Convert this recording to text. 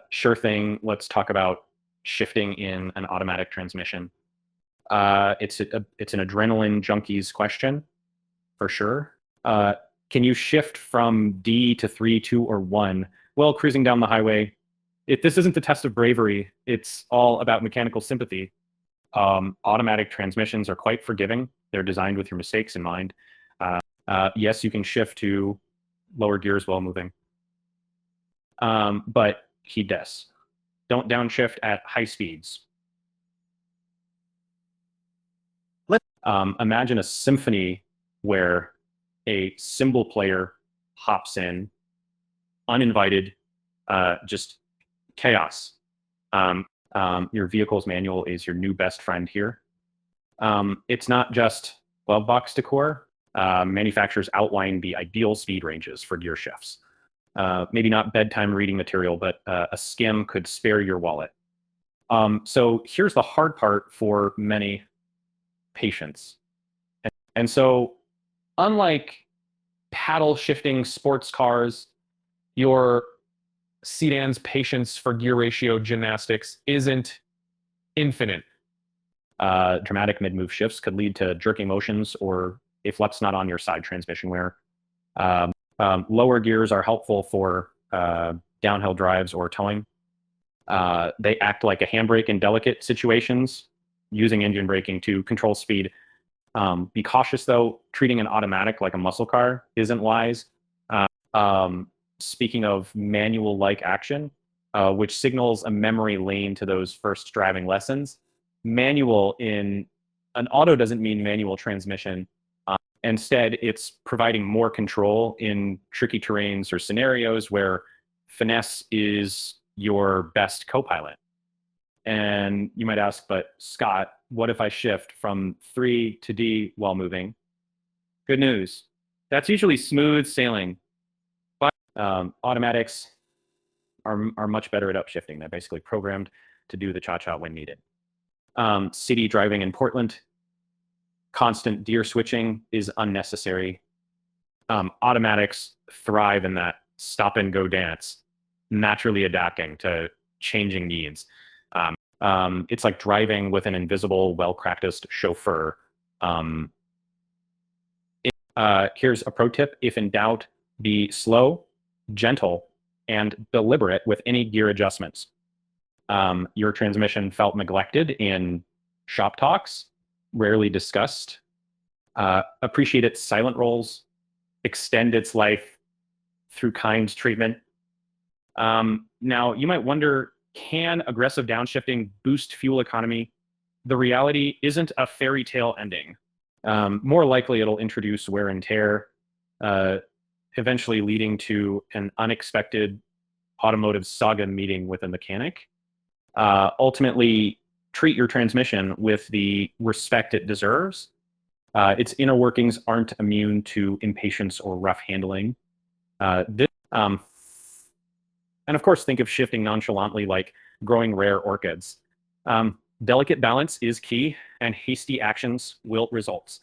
Sure thing. Let's talk about shifting in an automatic transmission. It's an adrenaline junkies question for sure. Uh, can you shift from D to 3, 2, or 1 while cruising down the highway? This isn't the test of bravery. It's all about mechanical sympathy. Automatic transmissions are quite forgiving. They're designed with your mistakes in mind. Yes, you can shift to lower gears while moving. But heed this. Don't downshift at high speeds. Imagine a symphony where a cymbal player hops in, uninvited, just chaos. Your vehicle's manual is your new best friend here. It's not just glove box decor. Manufacturers outline the ideal speed ranges for gear shifts. Maybe not bedtime reading material, but a skim could spare your wallet. So here's the hard part for many patients. And so unlike paddle shifting sports cars, your sedan's patience for gear ratio gymnastics isn't infinite. Dramatic mid-move shifts could lead to jerking motions, or if luck's not on your side, transmission wear. Lower gears are helpful for downhill drives or towing. They act like a handbrake in delicate situations, using engine braking to control speed. Be cautious, though. Treating an automatic like a muscle car isn't wise. Speaking of manual-like action, which signals a memory lane to those first driving lessons, manual in an auto doesn't mean manual transmission. Instead, it's providing more control in tricky terrains or scenarios where finesse is your best co-pilot. And you might ask, but Scott, what if I shift from 3 to D while moving? Good news. That's usually smooth sailing. But automatics are much better at upshifting. They're basically programmed to do the cha-cha when needed. City driving in Portland, constant gear switching is unnecessary. Automatics thrive in that stop and go dance, naturally adapting to changing needs. It's like driving with an invisible, well-practiced chauffeur. Here's a pro tip. If in doubt, be slow, gentle, and deliberate with any gear adjustments. Your transmission felt neglected in shop talks, rarely discussed. Appreciate its silent rolls, extend its life through kind treatment. Now, you might wonder, can aggressive downshifting boost fuel economy? The reality isn't a fairy tale ending. More likely, it'll introduce wear and tear, eventually leading to an unexpected automotive saga meeting with a mechanic. Ultimately, treat your transmission with the respect it deserves. Its inner workings aren't immune to impatience or rough handling. And of course, think of shifting nonchalantly like growing rare orchids. Delicate balance is key, and hasty actions wilt results.